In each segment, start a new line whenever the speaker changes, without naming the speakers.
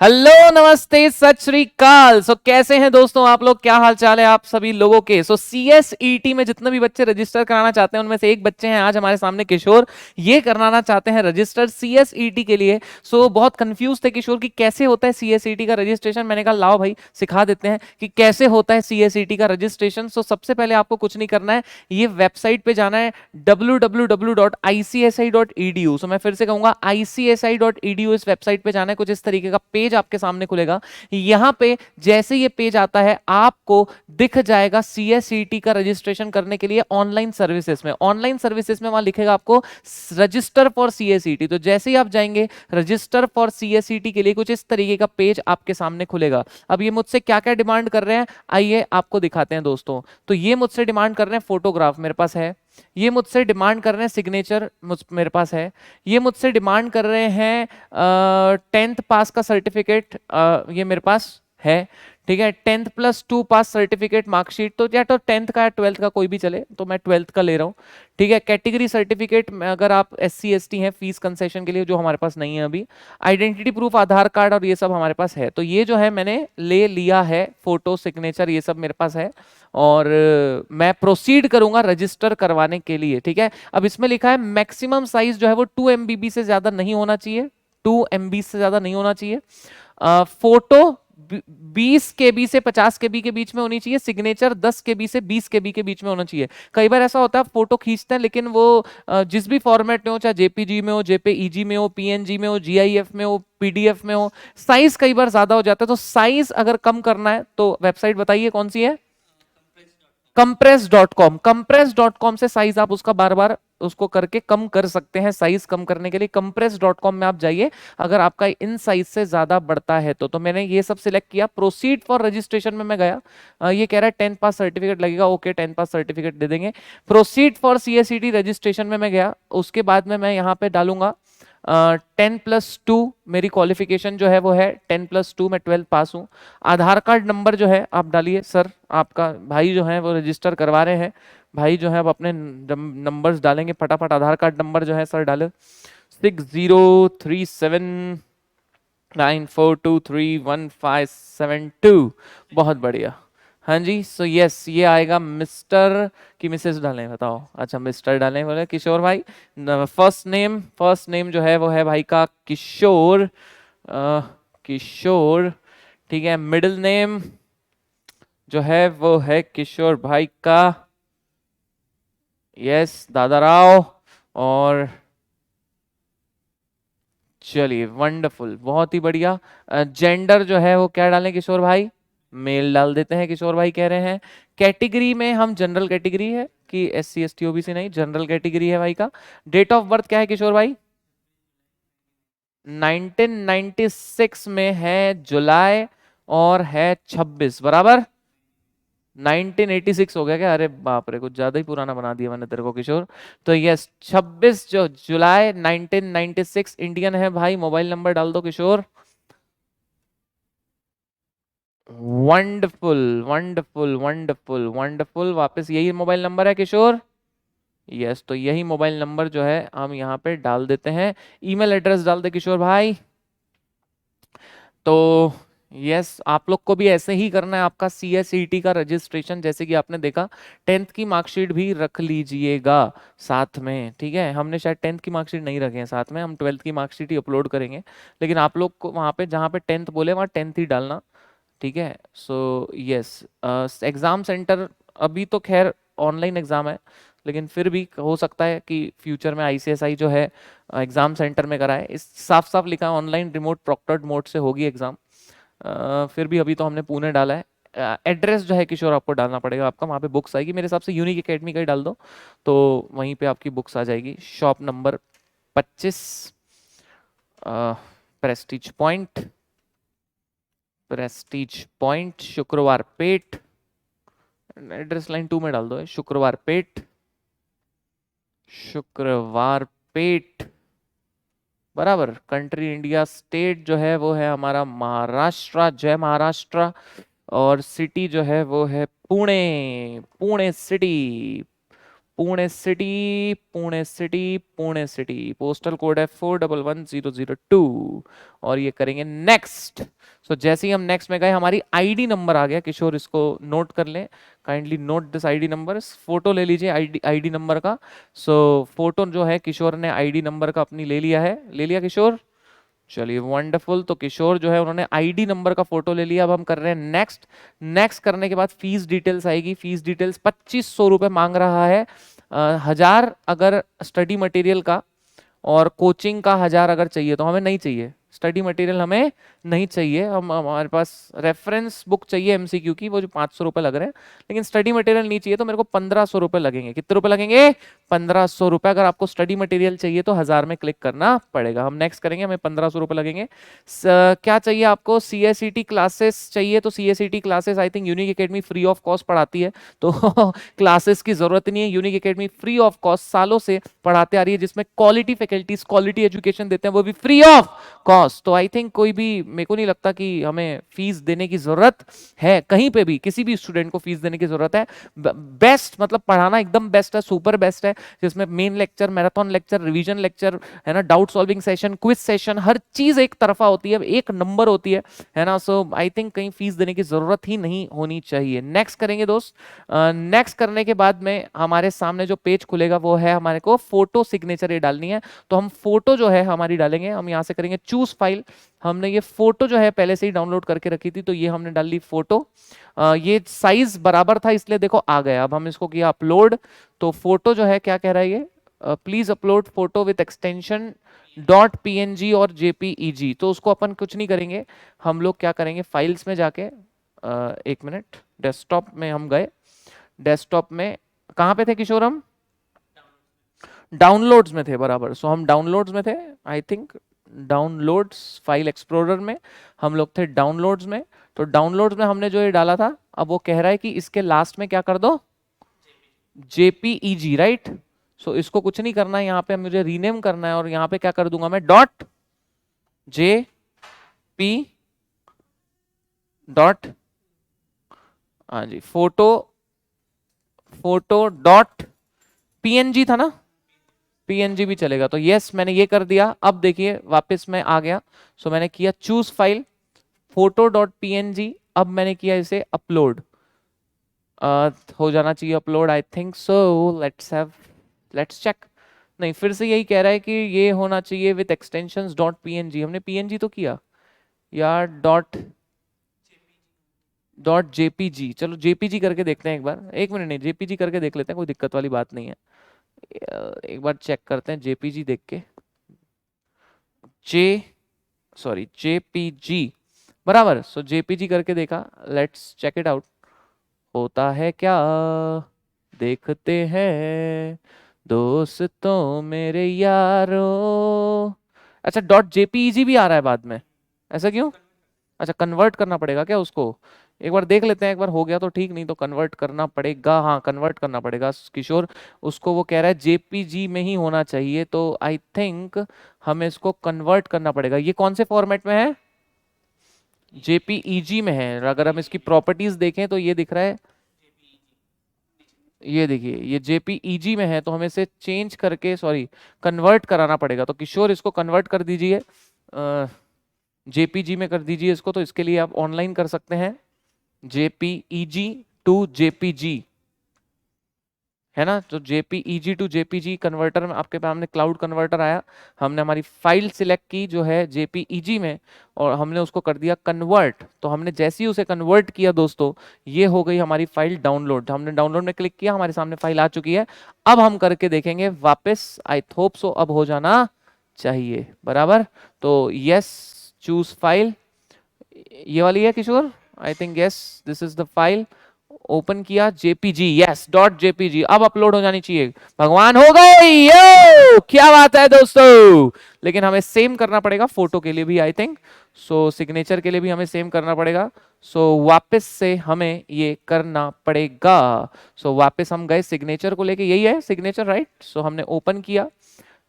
Hello नमस्ते सत श्री अकाल। कैसे हैं दोस्तों आप लोग, क्या हाल चाल है आप सभी लोगों के। सीएसईटी में जितने भी बच्चे रजिस्टर कराना चाहते हैं उनमें से एक बच्चे हैं आज हमारे सामने किशोर, ये कराना चाहते हैं रजिस्टर सीएसईटी के लिए। बहुत कंफ्यूज थे किशोर कि कैसे होता है सीएसईटी का रजिस्ट्रेशन। मैंने कहा लाओ भाई सिखा देते हैं कि कैसे होता है सीएसईटी का रजिस्ट्रेशन। सबसे पहले आपको कुछ नहीं करना है, ये वेबसाइट पे जाना है www.icsi.edu। मैं फिर से कहूंगा icsi.edu, इस वेबसाइट पे जाना है। कुछ इस तरीके का पेज आपके सामने खुलेगा। यहां पे जैसे ये पेज आता है आपको दिख जाएगा सीएसईटी का रजिस्ट्रेशन करने के लिए ऑनलाइन सर्विसेज में। ऑनलाइन सर्विसेज में वहां लिखेगा आपको रजिस्टर फॉर सीएसईटी। तो जैसे ही आप जाएंगे रजिस्टर फॉर सीएसईटी के लिए कुछ इस तरीके का पेज आपके सामने खुलेगा। अब ये मुझसे क्या क्या डिमांड कर रहे हैं आइए आपको दिखाते हैं दोस्तों। तो ये मुझसे डिमांड कर रहे हैं फोटोग्राफ, मेरे पास है। ये मुझसे डिमांड कर रहे हैं सिग्नेचर, मेरे पास है। ये मुझसे डिमांड कर रहे हैं 10th पास का सर्टिफिकेट, ये मेरे पास है। ठीक है, 10th+2 पास सर्टिफिकेट मार्कशीट, तो या तो 10th का या 12th का कोई भी चले, तो मैं 12th का ले रहा हूँ। ठीक है, कैटेगरी सर्टिफिकेट अगर आप SC ST हैं फीस कंसेशन के लिए, जो हमारे पास नहीं है अभी। आइडेंटिटी प्रूफ, आधार कार्ड और ये सब हमारे पास है। तो ये जो है मैंने ले लिया है, फोटो सिग्नेचर ये सब मेरे पास है। और मैं प्रोसीड करूंगा रजिस्टर करवाने के लिए। ठीक है, अब इसमें लिखा है मैक्सिमम साइज जो है वो 2 MB से ज्यादा नहीं होना चाहिए, 2 MB से ज्यादा नहीं होना चाहिए। फोटो 20 KB से 50 KB के बीच में होनी चाहिए। सिग्नेचर 10 KB से 20 KB के बीच में होना चाहिए। कई बार ऐसा होता है फोटो खींचते हैं लेकिन वो जिस भी फॉर्मेट में हो, चाहे जेपीजी में हो, जेपीईजी में हो, पीएनजी में हो, जीआईएफ में हो, पीडीएफ में हो, साइज कई बार ज्यादा हो जाता है। तो साइज अगर कम करना है तो वेबसाइट बताइए कौन सी है। compress.com। compress.com से साइज आप उसका बार बार उसको करके कम कर सकते हैं। साइज कम करने के लिए compress.com में आप जाइए अगर आपका इन साइज से ज्यादा बढ़ता है तो मैंने ये सब सिलेक्ट किया। प्रोसीड फॉर रजिस्ट्रेशन में मैं गया, ये कह रहा है 10th पास सर्टिफिकेट लगेगा। ओके, 10th पास सर्टिफिकेट दे देंगे। प्रोसीड फॉर सीएसईटी रजिस्ट्रेशन में मैं गया, उसके बाद में मैं यहाँ पे डालूंगा 10+2 मेरी क्वालिफिकेशन जो है वो है 10+2, मैं 12th पास हूँ। आधार कार्ड नंबर जो है आप डालिए। सर आपका भाई जो है वो रजिस्टर करवा रहे हैं, भाई जो है अब अपने नंबर्स डालेंगे फटाफट। आधार कार्ड नंबर जो है सर डाले 603794231572। बहुत बढ़िया, हाँ जी। यस, ये आएगा मिस्टर की मिसेस डालें, बताओ। अच्छा मिस्टर डालें, बोले किशोर भाई। फर्स्ट नेम जो है वो है भाई का किशोर, किशोर। ठीक है, मिडिल नेम जो है वो है किशोर भाई का, यस, दादा राव। और चलिए वंडरफुल, बहुत ही बढ़िया। जेंडर जो है वो क्या डालें किशोर भाई, मेल डाल देते हैं किशोर भाई कह रहे हैं। कैटेगरी में हम जनरल कैटेगरी है कि SC ST OBC नहीं, जनरल कैटेगरी है भाई का। डेट ऑफ बर्थ क्या है किशोर भाई, 1996 में है जुलाई और है 26 बराबर। 1986 हो गया क्या, अरे बाप रे कुछ ज्यादा ही पुराना बना दिया मैंने तेरे को किशोर। तो यस 26 जो जुलाई 1996 इंडियन है भाई। मोबाइल नंबर डाल दो किशोर। वंडरफुल वंडरफुल वंडरफुल वंडरफुल, वापस यही मोबाइल नंबर है किशोर। यस, तो यही मोबाइल नंबर जो है हम यहाँ पे डाल देते हैं। ईमेल एड्रेस डाल दे किशोर भाई। तो यस, आप लोग को भी ऐसे ही करना है आपका सीएसईटी का रजिस्ट्रेशन। जैसे कि आपने देखा 10th की मार्कशीट भी रख लीजिएगा साथ में। ठीक है, हमने शायद 10th की मार्कशीट नहीं रखे हैं साथ में, हम 12th की मार्कशीट ही अपलोड करेंगे। लेकिन आप लोग को वहाँ पे जहाँ पे 10th बोले वहाँ 10th ही डालना। ठीक है, यस, एग्जाम सेंटर अभी तो खैर ऑनलाइन एग्जाम है, लेकिन फिर भी हो सकता है कि फ्यूचर में ICSI जो है एग्जाम सेंटर में कराए। इस साफ साफ लिखा है ऑनलाइन रिमोट प्रोक्टर्ड मोड से होगी एग्जाम। फिर भी अभी तो हमने पुणे डाला है। एड्रेस जो है किशोर आपको डालना पड़ेगा आपका, वहाँ पे बुक्स आएगी मेरे हिसाब से यूनिक एकेडमी का ही डाल दो तो वहीं पे आपकी बुक्स आ जाएगी। Shop number 25, Prestige point, Prestige point शुक्रवार पेट। एड्रेस लाइन 2 में डाल दो, शुक्रवार पेट, शुक्रवार पेट बराबर। कंट्री इंडिया, स्टेट जो है वो है हमारा महाराष्ट्र, जय महाराष्ट्र। और सिटी जो है वो है Pune, Pune city, Pune city, Pune city, Pune city, postal code है 411002 और ये करेंगे नेक्स्ट। सो जैसे ही हम नेक्स्ट में गए हमारी आईडी नंबर आ गया। किशोर इसको नोट कर लें, kindly note this ID number. Photo ले लीजिए आईडी नंबर का। सो फोटो जो है किशोर ने आईडी नंबर का अपनी ले लिया है। ले लिया किशोर? चलिए वंडरफुल। तो किशोर जो है उन्होंने आईडी नंबर का फोटो ले लिया। अब हम कर रहे हैं नेक्स्ट। नेक्स्ट करने के बाद फीस डिटेल्स आएगी। फीस डिटेल्स 2500 रुपए मांग रहा है। 1000 अगर स्टडी मटेरियल का और कोचिंग का 1000 अगर चाहिए तो हमें नहीं चाहिए। स्टडी मटेरियल हमें नहीं चाहिए। हम हमारे पास रेफरेंस बुक चाहिए एमसीक्यू की, वो जो 500 रुपए लग रहे हैं। लेकिन स्टडी मटेरियल नहीं चाहिए तो मेरे को 1500 रुपए लगेंगे। कितने रुपए लगेंगे? 1500 रुपए। अगर आपको स्टडी मटेरियल चाहिए तो 1000 में क्लिक करना पड़ेगा। हम नेक्स्ट करेंगे, हमें 1500 रुपए लगेंगे। क्या चाहिए आपको? CSET क्लासेस चाहिए तो CSET classes I think unique academy free of cost पढ़ाती है, तो क्लासेस की जरूरत नहीं है। Unique academy free of cost सालों से पढ़ाते आ रही है, जिसमें क्वालिटी फैकल्टीज क्वालिटी एजुकेशन देते हैं, वो भी फ्री ऑफ कॉस्ट। तो आई थिंक कोई भी, मेरे को नहीं लगता कि हमें फीस देने की जरूरत है कहीं पे भी, किसी भी स्टूडेंट को फीस देने की जरूरत है। बेस्ट मतलब पढ़ाना एकदम बेस्ट है, सुपर बेस्ट है, जिसमें main lecture, marathon lecture, revision lecture है ना, doubt solving session, quiz session, हर चीज एक तरफा होती है, एक नंबर होती है ना। सो आई थिंक कहीं फीस देने की जरूरत ही नहीं होनी चाहिए। नेक्स्ट करेंगे दोस्त। नेक्स्ट करने के बाद में हमारे सामने जो पेज खुलेगा वो है, हमारे को फोटो सिग्नेचर ये डालनी है। तो हम फोटो जो है हमारी डालेंगे। हम यहाँ से करेंगे चूज फाइल। हमने ये फोटो जो है पहले से ही डाउनलोड करके रखी थी, तो ये हमने डाल ली फोटो। ये साइज बराबर था इसलिए देखो आ गया। अब हम इसको किया अपलोड। तो फोटो जो है क्या कह रहा है ये, please upload photo with extension .png और JPEG। तो उसको अपन कुछ नहीं करेंगे, हम लोग क्या करेंगे, फाइल्स में जाके एक मिनट, डेस्कटॉप में हम गए। डेस्कटॉप में कहाँ पे थे किशोर? हम डाउनलोड्स में थे, बराबर। सो हम डाउनलोड्स में थे, I think downloads, file explorer में हम लोग थे, डाउनलोड्स में। तो डाउनलोड्स में हमने जो ये डाला था, अब वो कह रहा है कि इसके लास्ट में क्या कर दो, JPEG, राइट। सो इसको कुछ नहीं करना है, यहाँ पे मुझे रीनेम करना है और यहाँ पे क्या कर दूंगा मैं, .jp डॉट, हाँ जी, फोटो .png था ना, PNG भी चलेगा। तो यस मैंने ये कर दिया। अब देखिए वापस मैं आ गया। सो मैंने किया चूज फाइल photo.png। अब मैंने किया इसे अपलोड। हो जाना चाहिए upload, I think so. Let's check. नहीं, फिर से यही कह रहा है कि ये होना चाहिए विथ एक्सटेंशंस .png। हमने PNG तो किया यार, .jpg। चलो JPG करके देखते हैं एक बार। एक मिनट, नहीं JPG करके देख लेते हैं, कोई दिक्कत वाली बात नहीं है। एक बार चेक करते हैं JPG देख के। JPG बराबर। सो JPG करके देखा, लेट्स चेक इट आउट। होता है क्या देखते हैं दोस्तों मेरे यारों। अच्छा .jpeg भी आ रहा है बाद में, ऐसा क्यों? अच्छा कन्वर्ट करना पड़ेगा क्या उसको? एक बार देख लेते हैं, एक बार हो गया तो ठीक, नहीं तो कन्वर्ट करना पड़ेगा। हाँ कन्वर्ट करना पड़ेगा किशोर। उसको वो कह रहा है JPG में ही होना चाहिए, तो आई थिंक हमें इसको कन्वर्ट करना पड़ेगा। ये कौन से फॉर्मेट में है? JPEG में है। अगर हम इसकी प्रॉपर्टीज देखें तो ये दिख रहा है, ये देखिए ये JPEG में है, तो हमें इसे चेंज करके, सॉरी कन्वर्ट कराना पड़ेगा। तो किशोर इसको कन्वर्ट कर दीजिए, JPG में कर दीजिए इसको। तो इसके लिए आप ऑनलाइन कर सकते हैं, JPEG टू JPG है ना। तो JPEG टू JPG कन्वर्टर में आपके सामने क्लाउड कन्वर्टर आया। हमने हमारी फाइल सिलेक्ट की जो है JPEG में, और हमने उसको कर दिया कन्वर्ट। तो हमने जैसे ही उसे कन्वर्ट किया दोस्तों, ये हो गई हमारी फाइल डाउनलोड। हमने डाउनलोड में क्लिक किया, हमारे सामने फाइल आ चुकी है। अब हम करके देखेंगे वापस, आई होप सो अब हो जाना चाहिए बराबर। तो यस, चूज फाइल, ये वाली है Kishore, I think yes this is the file. Open किया JPG, यस .jpg। अब अपलोड हो जानी चाहिए। भगवान हो गई, यो क्या बात है दोस्तों। लेकिन हमें सेम करना पड़ेगा फोटो के लिए भी, आई थिंक सो सिग्नेचर के लिए भी हमें सेम करना पड़ेगा। सो वापस से हमें ये करना पड़ेगा। सो वापस हम गए सिग्नेचर को लेके, यही है सिग्नेचर राइट। सो हमने ओपन किया,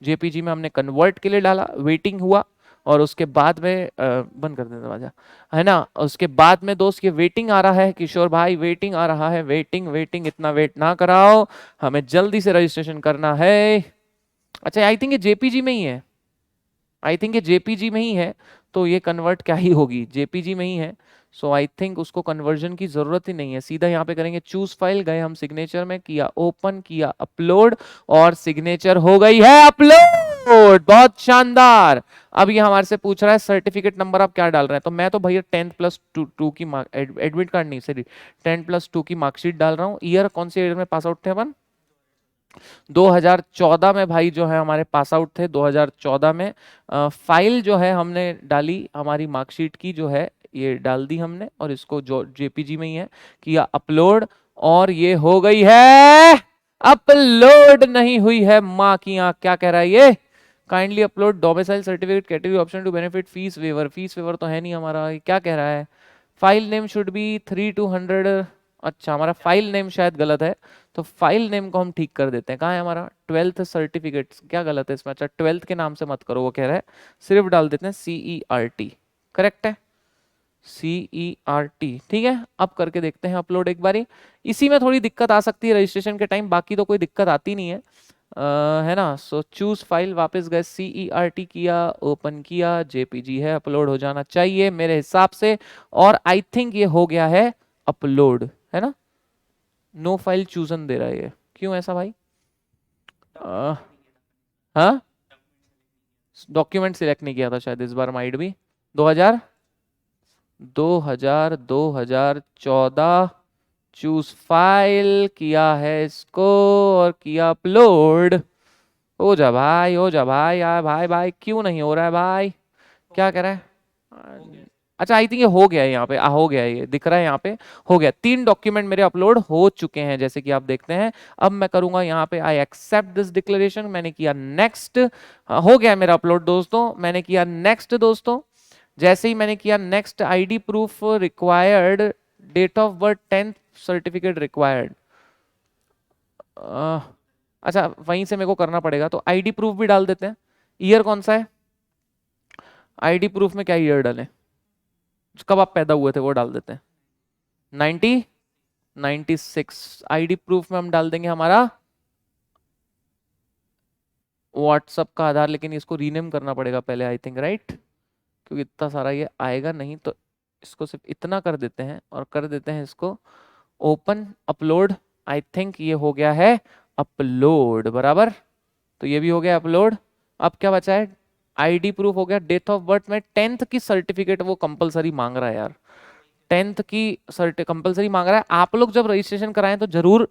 JPG में हमने कन्वर्ट के लिए डाला, वेटिंग हुआ, और उसके बाद में बंद कर दें दरवाजा, है ना। उसके बाद में दोस्त ये वेटिंग आ रहा है, किशोर भाई वेटिंग आ रहा है, वेटिंग वेटिंग, इतना वेट ना कराओ, हमें जल्दी से रजिस्ट्रेशन करना है। अच्छा आई थिंक ये जेपीजी में ही है, आई थिंक ये जेपीजी में ही है, तो ये कन्वर्ट क्या ही होगी, जेपीजी में ही है। सो आई थिंक उसको कन्वर्जन की जरूरत ही नहीं है, सीधा यहाँ पे करेंगे चूज फाइल, गए हम सिग्नेचर में, किया ओपन, किया अपलोड, और सिग्नेचर हो गई है अपलोड। बहुत शानदार। अब ये हमारे से पूछ रहा है सर्टिफिकेट नंबर आप क्या डाल रहे हैं, तो मैं तो भैया 10+2 की एडमिट कार्ड नहीं सॉरी 10+2 की मार्कशीट डाल रहा हूँ। ईयर कौन से ईयर में पास आउट थे अपन, 2014 में भाई जो है हमारे पास आउट थे 2014 में। फाइल जो है हमने डाली हमारी मार्कशीट की जो है, ये डाल दी हमने, और इसको जो जेपीजी में ही है, किया अपलोड, और ये हो गई है अपलोड। नहीं हुई है माँ की आंख, क्या कह रहा है ये, kindly upload domicile certificate category option to benefit fee waiver. Fee waiver तो है नहीं हमारा, ये क्या कह रहा है, file name should be 3 to 100। अच्छा हमारा फाइल नेम शायद गलत है, तो फाइल नेम को हम ठीक कर देते हैं। कहाँ है हमारा 12th सर्टिफिकेट, क्या गलत है इसमें, अच्छा 12th के नाम से मत करो वो कह रहा है, सिर्फ डाल देते हैं CERT, करेक्ट है CERT, ठीक है। अब करके देखते हैं अपलोड एक बारी। इसी में थोड़ी दिक्कत आ सकती है रजिस्ट्रेशन के टाइम, बाकी तो कोई दिक्कत आती नहीं है, है ना। सो चूज फाइल, वापस गए CERT किया, ओपन किया, जेपीजी है, अपलोड हो जाना चाहिए मेरे हिसाब से, और आई थिंक ये हो गया है अपलोड, है ना। नो फाइल चूजन दे रहा है ये, क्यों ऐसा भाई, हाँ डॉक्यूमेंट सिलेक्ट नहीं किया था शायद इस बार, माइट भी 2000 2014 चूज फाइल किया है इसको, और किया अपलोड। हो जा भाई, हो जा भाई, यार भाई भाई क्यों नहीं हो रहा है भाई, क्या कह रहा है। अच्छा आई थिंक ये हो गया है, यहाँ पे हो गया है, ये दिख रहा है यहाँ पे हो गया, 3 डॉक्यूमेंट मेरे अपलोड हो चुके हैं जैसे कि आप देखते हैं। अब मैं करूंगा यहाँ पे आई एक्सेप्ट दिस डिक्लेरेशन, मैंने किया नेक्स्ट, हो गया मेरा अपलोड दोस्तों, मैंने किया नेक्स्ट दोस्तों। जैसे ही मैंने किया next, ID proof required, date of birth 10th certificate required. अच्छा वहीं से मेरे को करना पड़ेगा, तो आईडी प्रूफ भी डाल देते हैं। ईयर कौन सा है, आईडी प्रूफ में क्या ईयर डालें, कब आप पैदा हुए थे वो डाल देते हैं, 96। आईडी प्रूफ में हम डाल देंगे हमारा व्हाट्सअप का आधार, लेकिन इसको रीनेम करना पड़ेगा पहले आई थिंक, राइट, क्योंकि इतना सारा ये आएगा नहीं, तो इसको सिर्फ इतना कर देते हैं, और कर देते हैं इसको ओपन अपलोड। आई थिंक ये हो गया है अपलोड, बराबर, तो ये भी हो गया अपलोड। अब क्या बचा है, आईडी प्रूफ हो गया, डेट ऑफ बर्थ में 10th की सर्टिफिकेट वो कंपलसरी मांग रहा है यार, 10th की सर्ट कंपलसरी मांग रहा है। आप लोग जब रजिस्ट्रेशन कराएं तो जरूर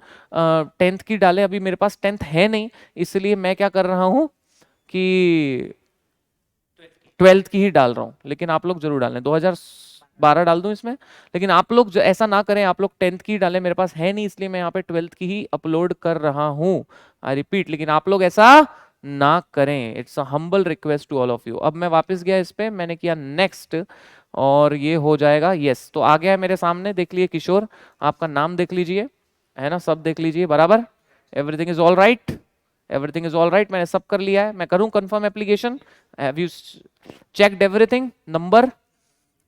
10th की डालें, अभी मेरे पास 10th है नहीं, इसलिए मैं क्या कर रहा हूं कि 12th की ही डाल रहा हूं, लेकिन आप लोग जरूर डालें, 2012 डाल दूं इसमें, लेकिन आप लोग ऐसा ना करें, आप लोग 10th की डालें, मेरे पास है नहीं इसलिए मैं यहाँ पे 12th की ही अपलोड कर रहा हूँ, आई रिपीट, लेकिन आप लोग ऐसा ना करें, it's a humble request to all of you. अब मैं वापस गया इस पे, मैंने किया नेक्स्ट, और ये हो जाएगा यस, तो आ गया है मेरे सामने, देख लीजिए किशोर, आपका नाम देख लीजिए, है ना, सब देख लीजिए बराबर, everything is all right, everything is all right, मैंने सब कर लिया है। मैं करूं confirm application, have you checked everything, number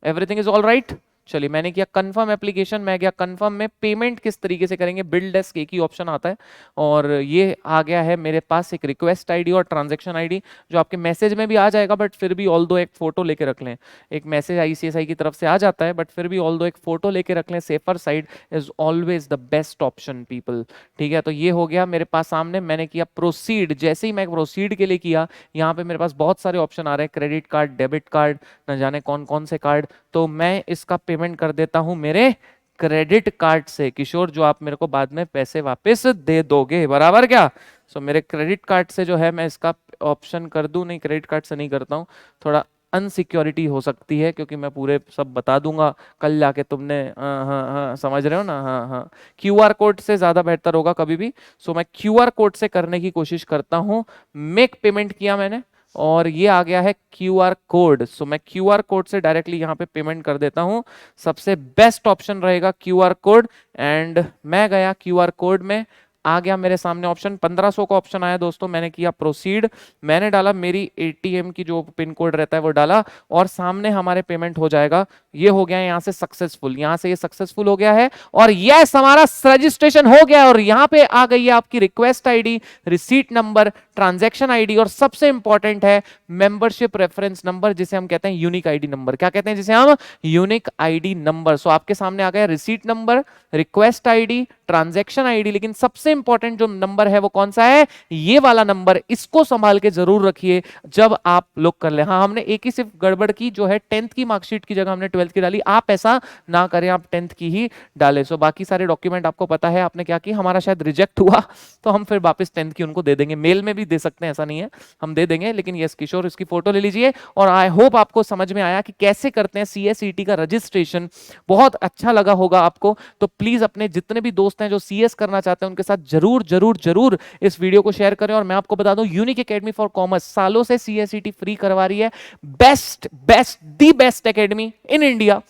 everything is all right. चलिए मैंने किया कंफर्म एप्लीकेशन, मैं गया कंफर्म में, पेमेंट किस तरीके से करेंगे, बिल डेस्क एक ही ऑप्शन आता है, और ये आ गया है मेरे पास एक रिक्वेस्ट आईडी और ट्रांजैक्शन आईडी, जो आपके मैसेज में भी आ जाएगा, बट फिर भी ऑल दो एक फोटो लेके रख लें, एक मैसेज आईसीएसआई की तरफ से आ जाता है, बट फिर भी ऑल दो एक फोटो लेके रख लें, safer side is always the best option people, ठीक है। तो ये हो गया मेरे पास सामने, मैंने किया प्रोसीड, जैसे ही मैं प्रोसीड के लिए किया, यहाँ पे मेरे पास बहुत सारे ऑप्शन आ रहे हैं, क्रेडिट कार्ड, डेबिट कार्ड, न जाने कौन कौन से कार्ड, तो मैं इसका पेमेंट कर देता हूं मेरे क्रेडिट कार्ड से, किशोर, जो आप मेरे को बाद में पैसे वापस दे दोगे, बराबर क्या। सो मेरे क्रेडिट कार्ड से जो है मैं इसका ऑप्शन कर दूं, नहीं क्रेडिट कार्ड से नहीं करता हूं, थोड़ा अनसिक्योरिटी हो सकती है, क्योंकि मैं पूरे सब बता दूंगा कल जाके, तुमने हाँ हाँ हाँ समझ रहे हो ना, हाँ हाँ क्यूआर कोड से ज्यादा बेहतर होगा कभी भी। सो मैं क्यूआर कोड से करने की कोशिश करता हूँ। मेक पेमेंट किया मैंने, और ये आ गया है क्यूआर कोड, सो मैं क्यूआर कोड से डायरेक्टली यहाँ पे पेमेंट कर देता हूँ, सबसे बेस्ट ऑप्शन रहेगा क्यूआर कोड, एंड मैं गया क्यूआर कोड में, आ गया मेरे सामने ऑप्शन, 1500 का ऑप्शन आया दोस्तों, मैंने किया प्रोसीड, मैंने डाला मेरी एटीएम की जो पिन कोड रहता है वो डाला, और सामने हमारे पेमेंट हो जाएगा। ये हो गया यहाँ से सक्सेसफुल, यहाँ से ये सक्सेसफुल हो गया है, और यस हमारा रजिस्ट्रेशन हो गया। और यहाँ पे आ गई है आपकी request ID, receipt number, transaction ID, और सबसे इंपॉर्टेंट है मेंबरशिप रेफरेंस नंबर, जिसे हम कहते हैं यूनिक आईडी नंबर। क्या कहते हैं जिसे हम? Unique ID number. सो आपके सामने आ गया receipt number, request ID, transaction ID, लेकिन सबसे इंपॉर्टेंट जो नंबर है वो कौन सा है? ये वाला नंबर। इसको संभाल के जरूर रखिए जब आप लोग कर ले। हाँ, हमने एक ही सिर्फ गड़बड़ की, जो है 10th की मार्कशीट की जगह हमने 12th की डाली। आप ऐसा ना करें, आप 10th की ही डाले। सो बाकी सारे डॉक्यूमेंट आपको पता है आपने क्या किया, हमारा शायद रिजेक्ट हुआ तो हम फिर वापस 10th की उनको दे देंगे, मेल में भी दे सकते हैं, ऐसा नहीं है, हम दे देंगे। लेकिन यस किशोर, इसकी फोटो ले लीजिए। और आई होप आपको समझ में आया कि कैसे करते हैं सीएसईटी का रजिस्ट्रेशन, बहुत अच्छा लगा होगा आपको। तो प्लीज अपने जितने भी दोस्त हैं जो सीएस करना चाहते हैं उनके साथ जरूर जरूर जरूर इस वीडियो को शेयर करें। और मैं आपको बता दूं, यूनिक एकेडमी फॉर कॉमर्स सालों से सीएसईटी फ्री करवा रही है, best best the best academy in India.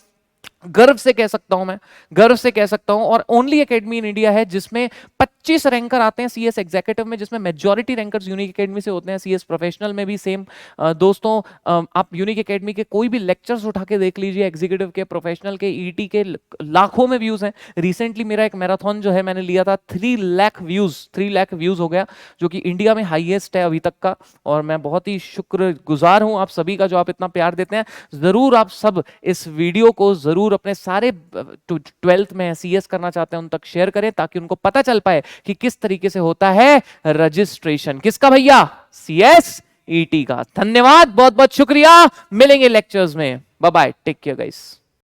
गर्व से कह सकता हूं, मैं गर्व से कह सकता हूं, और ओनली एकेडमी इन इंडिया है जिसमें 25 रैंकर आते हैं सीएस एग्जीक्यूटिव में, जिसमें मेजॉरिटी रैंकर्स यूनिक एकेडमी से होते हैं। सीएस प्रोफेशनल में भी सेम। दोस्तों आप यूनिक एकेडमी के कोई भी लेक्चर्स उठा के देख लीजिए, एग्जीक्यूटिव के, प्रोफेशनल के, ईटी के, लाखों में व्यूज हैं। रिसेंटली मेरा एक मैराथन जो है मैंने लिया था, 3 लाख व्यूज हो गया, जो कि इंडिया में हाईएस्ट है अभी तक का। और मैं बहुत ही शुक्रगुजार हूं आप सभी का जो आप इतना प्यार देते हैं। जरूर आप सब इस वीडियो को जरूर अपने सारे 12th में सीएस करना चाहते हैं उन तक शेयर करें, ताकि उनको पता चल पाए कि किस तरीके से होता है रजिस्ट्रेशन। किसका भैया? सीएस ईटी का। धन्यवाद, बहुत बहुत शुक्रिया, मिलेंगे लेक्चर्स में। Bye bye, take care guys.